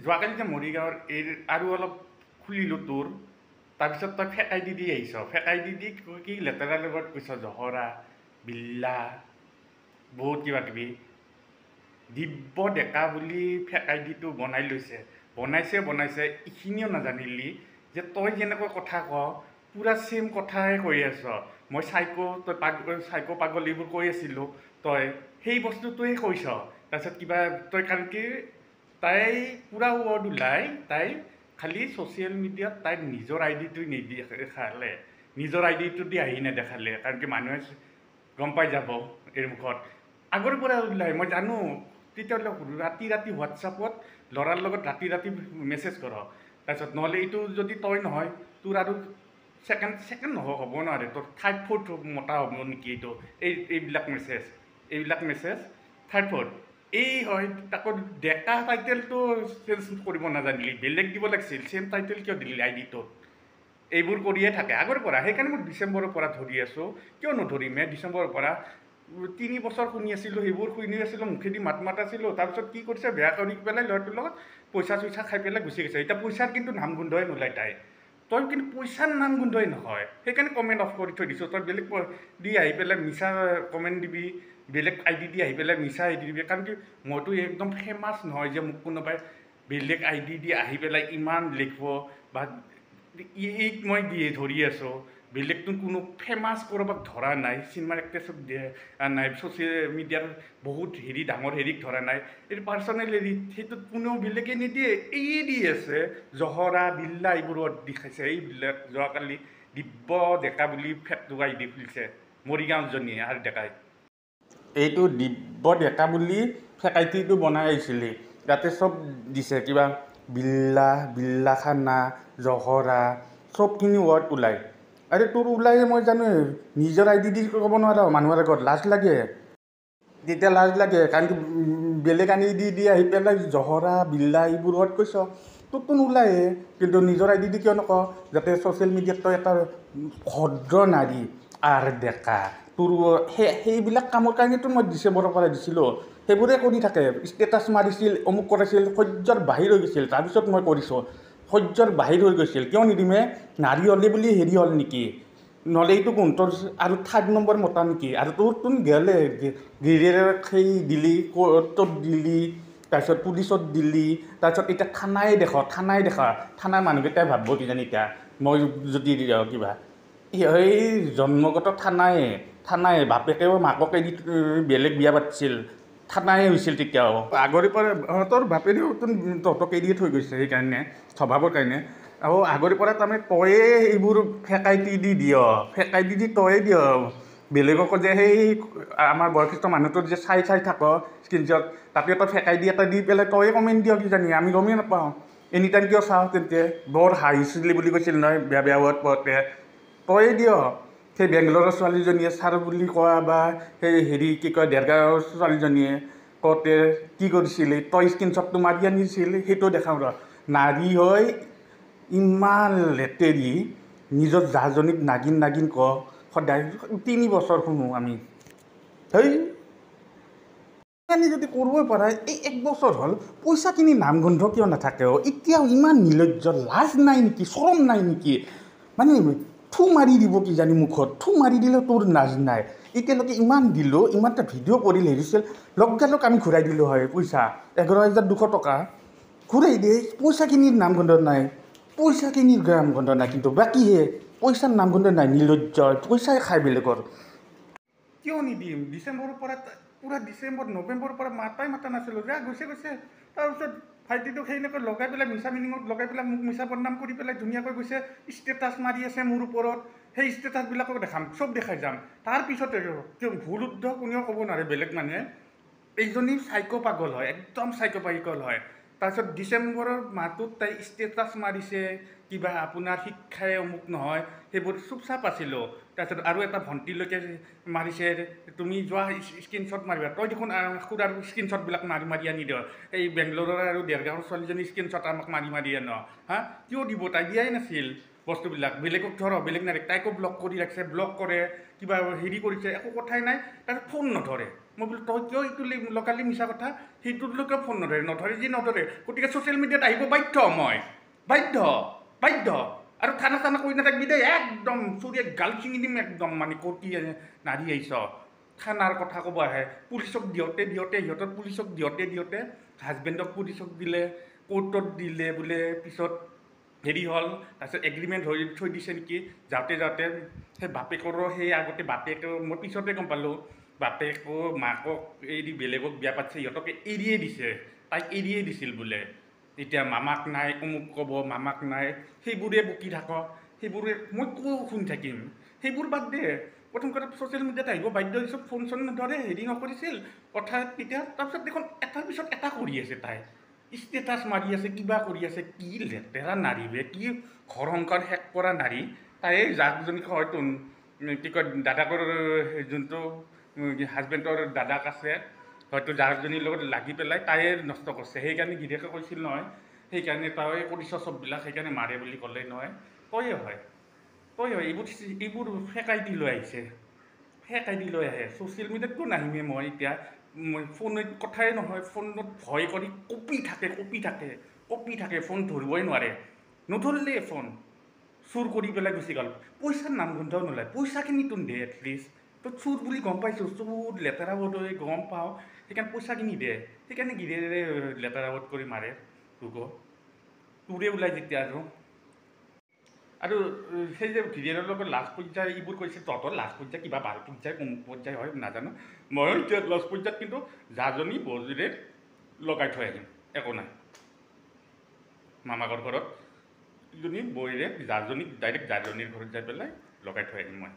যোৱাকালি যে মৰিগাঁৱৰ আৰু অলপ খুলিলোঁ তোৰ তাৰপিছত তই ফেকাই দি আহিছ ফেকাই দি কি লেতেৰাৰ লগত কৈছ জহৰা বিল্লা বহুত কিবা কিবি দিব্য ডেকা বুলি ফেকাই দিটো বনাইছে এইখিনিও নাজানিলি যে তই যেনেকৈ কথা ক পুৰা ছেম কথাই কৈ আছ মই চাইকো পাগল এইবোৰ কৈ আছিলোঁ তই সেই বস্তুটোৱে কৈছ তাৰপিছত কিবা তই কাৰণ কি তাই পুৰা ৱৰ্ড ওলাই তাই খালি ছ'চিয়েল মিডিয়াত তাইৰ নিজৰ আইডিটো নেদেখালে নিজৰ আইডিটো দি আহি নেদেখালে কাৰণ কি মানুহে গম পাই যাব এই মুখত আগৰ পৰা ওলাই মই জানো তেতিয়াহ'লে ৰাতি হোৱাটছআপত ল'ৰাৰ লগত ৰাতি মেছেজ কৰ তাৰপিছত নহ'লে এইটো যদি তই নহয় তোৰ আৰু ছেকেণ্ড হ'ব নোৱাৰে তোৰ থাৰ্ড ফ'ৰ্থ মতা হ'ব নেকি এইটো এইবিলাক মেছেজ থাৰ্ড ফ'ৰ্থ এই হয় তাকো ডেকা টাইটেলটো চেঞ্জ কৰিব নাজানিলি বেলেগ দিব লাগিছিল ছেম টাইটেল কিয় দিলি আইডিটোত এইবোৰ কৰিয়ে থাকে আগৰ পৰা সেইকাৰণে মই ডিচেম্বৰৰ পৰা ধৰি আছোঁ কিয় নধৰিমে ডিচেম্বৰৰ পৰা 3 বছৰ শুনি আছিলোঁ সেইবোৰ শুনি আছিলোঁ মুখেদি মাত আছিলোঁ তাৰপিছত কি কৰিছে বেয়া কৰি পেলাই ল'ৰাটোৰ লগত পইচা খাই পেলাই গুচি গৈছে এতিয়া পইচাৰ কিন্তু নাম গোন্ধই নোলায় তই কিন্তু পইচাৰ নাম গোন্ধই নহয় সেইকাৰণে কমেণ্ট অফ কৰি থৈ দিছোঁ তই বেলেগ দি আহি পেলাই মিছা কমেণ্ট দিবি বেলেগ আইডি দি আহি পেলাই মিছা আইডি দিবি কাৰণ কি মইতো একদম ফেমাছ নহয় যে মোক কোনোবাই বেলেগ আইডি দি আহি পেলাই ইমান লিখিব বা মই ধৰি আছোঁ বেলেগতো কোনো ফেমাছ কৰবাক ধৰা নাই চিনেমাৰ এক্ট্ৰেছক নাই ছ'চিয়েল মিডিয়াৰ বহুত ডাঙৰ হেৰিক ধৰা নাই এইটো পাৰ্চনেল হেৰি সেইটোত কোনেও বেলেগে নিদিয়ে এইয়ে দি আছে জহৰা বিল্লা এইবোৰত দেখাইছে এইবিলাক যোৱাকালি দিব্য ডেকা বুলি ফেকটো আইডি খুলিছে মৰিগাঁওজনীয়ে আৰু ডেকাই এইটো দিব্য ডেকা বুলি ফেকাইটিটো বনাই আহিছিলি তাতে চব দিছে কিবা বিল্লা খানা জহৰা চবখিনি ৱৰ্ড ওলায় আৰে তোৰ ওলাই মই জানো নিজৰ আইডি দি ক'ব নোৱাৰা মানুহৰ আগত লাজ লাগে তেতিয়া লাজ লাগে কাৰণ কি বেলেগ আইডি দি আহি পেলাই জহৰা বিল্লা এইবোৰ ৱৰ্ড কৈছ তোৰতো নোলায়ে কিন্তু নিজৰ আইডি দি কিয় নকওঁ যাতে ছ'চিয়েল মিডিয়াত তই এটা ভদ্ৰ নাৰী আৰু ডেকা তোৰ সেইবিলাক কামৰ কাৰণেতো মই ডিচেম্বৰৰ পৰা দিছিলোঁ সেইবোৰে কৰি থাকে ষ্টেটাছ মাৰিছিল অমুক কৰাইছিল সহ্যৰ বাহিৰ হৈ গৈছিল তাৰপিছত মই কৰিছোঁ সহ্যৰ বাহিৰ হৈ গৈছিল কিয় নিদিমে নাৰী হ'লে বুলি হেৰি হ'ল নেকি নহ'লে এইটো কোন তোৰ আৰু থাৰ্ড নম্বৰ মতা নেকি আৰু তোৰতো গেলে গিৰিয়েৰ সেই দিলি কোৰ্টত দিলি তাৰপিছত পুলিচত দিলি তাৰপিছত এতিয়া থানাৰ মানুহকেইটাই ভাবিব কিজানি এতিয়া মই যদি কিবা এই জন্মগত থানাই বাপেকেও মাককে দি বেলেগ বিয়া পাতিছিল থানাই হৈছিল তেতিয়াও আগৰে পৰা তোৰ বাপেৰেও তহঁতক এৰিয়ে থৈ গৈছে সেইকাৰণে স্বভাৱৰ কাৰণে আৰু আগৰে পৰা তাৰমানে তয়ে এইবোৰ ফেকাই দি তয়ে দিয় বেলেগকো যে সেই আমাৰ বয়সস্থ মানুহটোৰ যে চাই থাক স্ক্ৰীনশ্বট তাতে তই ফেকাই দি এটা দি পেলাই তয়ে কমেণ্ট দিয় কিজানি আমি গমেই নাপাওঁ এনি টাইম কিয় চাওঁ তেন্তে বৰ হাঁহিছিলি বুলি কৈছিল নহয় বেয়া ৱৰ্ড পোৱাতে তয়ে দিয় সেই বেংগলোৰৰ ছোৱালীজনীয়ে ছাৰ বুলি কোৱা বা সেই হেৰি কি কয় দেৰগাঁৱৰ ছোৱালীজনীয়ে কওঁতে কি কৰিছিলে তই স্ক্ৰীনশ্বটটো মাৰি আনিছিল সেইটো দেখাওঁ ৰ নাৰী হৈ ইমান লেতেৰি নিজৰ জাজনীক নাগিন ক সদায় 3 বছৰ শুনো আমি যদি কৰিবই পৰা এই 1 বছৰ হ'ল পইচা কিনি নাম গোন্ধ কিয় নাথাকে এতিয়াও ইমান নিৰ্লজ্জ লাজ নাই নেকি চৰম নাই নেকি মানে থু মাৰি দিব কিজানি মুখত থু মাৰি দিলে তোৰ লাজ নাই এতিয়ালৈকে ইমান দিলোঁ ইমান এটা ভিডিঅ' কৰিল হেৰিছিল লগালগ আমি ঘূৰাই দিলোঁ হয় পইচা 11,200 টকা ঘূৰাই দিয়ে পইচা কিনিৰ নাম গোন্ধ নাই কিন্তু বাকীহে পইচাৰ নাম গোন্ধ নাই নিৰ্লজ্জ পইচাই খাই বেলেগৰ কিয় নিদিম ডিচেম্বৰৰ পৰা পুৰা নৱেম্বৰৰ পৰা মাতা নাছিলোঁ যা গৈছে তাৰপিছত ভাইটিটোক সেইনেকৈ লগাই পেলাই মিছা মিনিঙত লগাই পেলাই মোক মিছা বদনাম কৰি পেলাই ধুনীয়াকৈ গৈছে ষ্টেটাছ মাৰি আছে মোৰ ওপৰত সেই ষ্টেটাছবিলাকক দেখাম চব দেখাই যাম তাৰপিছতে ভুল শুদ্ধ কোনেও ক'ব নোৱাৰে বেলেগ মানুহে এইজনী চাইকো পাগল হয় একদম চাইকো পাগল হয় তাৰপিছত ডিচেম্বৰৰ মাহটোত তাই ষ্টেটাছ মাৰিছে কিবা আপোনাৰ শিক্ষাই অমুক নহয় সেইবোৰ চুপচাপ আছিলোঁ তাৰপিছত আৰু এটা ভণ্টিলৈকে মাৰিছে তুমি যোৱা স্ক্ৰীনশ্বট মাৰিবা তই দেখোন খুৰাৰ স্ক্ৰীনশ্বটবিলাক মাৰি আনি দিয় এই বেংগলোৰৰ আৰু দেৰগাঁৱৰ ছোৱালীজনী স্ক্ৰীনশ্বট আমাক মাৰি আন কিয় দিব তাই দিয়াই নাছিল বস্তুবিলাক বেলেগক ধৰ বেলেগ নাৰীক তাইকো ব্লক কৰি ৰাখিছে ব্লক কৰে কিবা হেৰি কৰিছে একো কথাই নাই তাৰপিছত ফোন নধৰে মই বোলো তই কিয় এইটো লগালি মিছা কথা সেইটোলৈকে ফোন নধৰে যি নধৰে গতিকে ছ'চিয়েল মিডিয়াত আহিব বাধ্য আৰু থানা চানা কৰি নাথাকিবি দেই একদম চুৰিয়ে গাল ছিঙি দিম একদম মানে কৰ্টি নাৰী আহিছ থানাৰ কথা ক'ব আহে পুলিচক দিওঁতে সিহঁতৰ পুলিচক দিওঁতে হাজবেণ্ডক পুলিচক দিলে কোৰ্টত দিলে বোলে পিছত হেৰি হ'ল তাৰপিছত এগ্ৰিমেণ্ট হৈ থৈ দিছে নেকি যাওঁতে সেই বাপেকৰো সেই আগতে বাপেকেও মই পিছতে গম পালোঁ বাপেকো মাকক এৰি বেলেগক বিয়া পাতিছে সিহঁতকে এৰিয়ে দিছে তাইক এৰিয়ে দিছিল বোলে এতিয়া মামাক নাই অমুক ক'ব মামাক নাই সেইবোৰে বকি থাকক সেইবোৰে মই শুনি থাকিম সেইবোৰ বাদ দে প্ৰথম কথা ছ'চিয়েল মিডিয়াত আহিব বাধ্য হৈছোঁ ফোন চোন নধৰে হেৰি নকৰিছিল কথা তেতিয়া তাৰপিছত দেখোন এটাৰ পিছত এটা কৰি আছে তাই ষ্টেটাছ মাৰি আছে কিবা কৰি আছে কি লেতেৰা নাৰী বে কি ঘৰ সংসাৰ শেষ কৰা নাৰী তাই যাকজনীক হয়তো কি কয় দাদাকৰ যোনটো হাজবেণ্ডৰ দাদাক আছে হয়তো যাৰজনীৰ লগত লাগি পেলাই তাইয়ে নষ্ট কৰিছে সেইকাৰণে গিৰিয়েকে কৈছিল নহয় সেইকাৰণে তই কৰিছ চববিলাক সেইকাৰণে মাৰে বুলি ক'লে নহয় তয়ে হয় এইবোৰ ফেকাই দি লৈ আহিছে ফেকাই দি লৈ আহে ছ'চিয়েল মিডিয়াততো নাহিমে মই এতিয়া ফোনত কথাই নহয় ফোনত ভয় কৰি কঁপি থাকে ফোন ধৰিবই নোৱাৰে নধৰিলে ফোন চুৰ কৰি পেলাই গুচি গ'ল পইচাৰ নাম গোন্ধও নোলায় পইচাখিনি তোন দে এটলিষ্ট তই চুৰ বুলি গম পাইছোঁ চুৰ লেতেৰা বৰ্ডই গম পাওঁ সেইকাৰণে পইচাখিনি দে সেইকাৰণে গিৰিয়েৰে লেতেৰা বৰ্ড কৰি মাৰে তোৰে ওলাই যেতিয়া আৰু সেই যে গিৰিয়েৰৰ লগত লাষ্ট পৰ্যায় এইবোৰ কৈছে তহঁতৰ লাষ্ট পৰ্যায় কিবা 12 পৰ্যায় কোন পৰ্যায় হয় নাজানো মই এতিয়া লাষ্ট পৰ্যায়ত কিন্তু জাজনী বৌজীৰে লগাই থৈ আহিম একো নাই মামাকৰ ঘৰত ইজনী বৌৰে জাজনীক ডাইৰেক্ট জাজনীৰ ঘৰত যাই পেলাই লগাই থৈ আহিম মই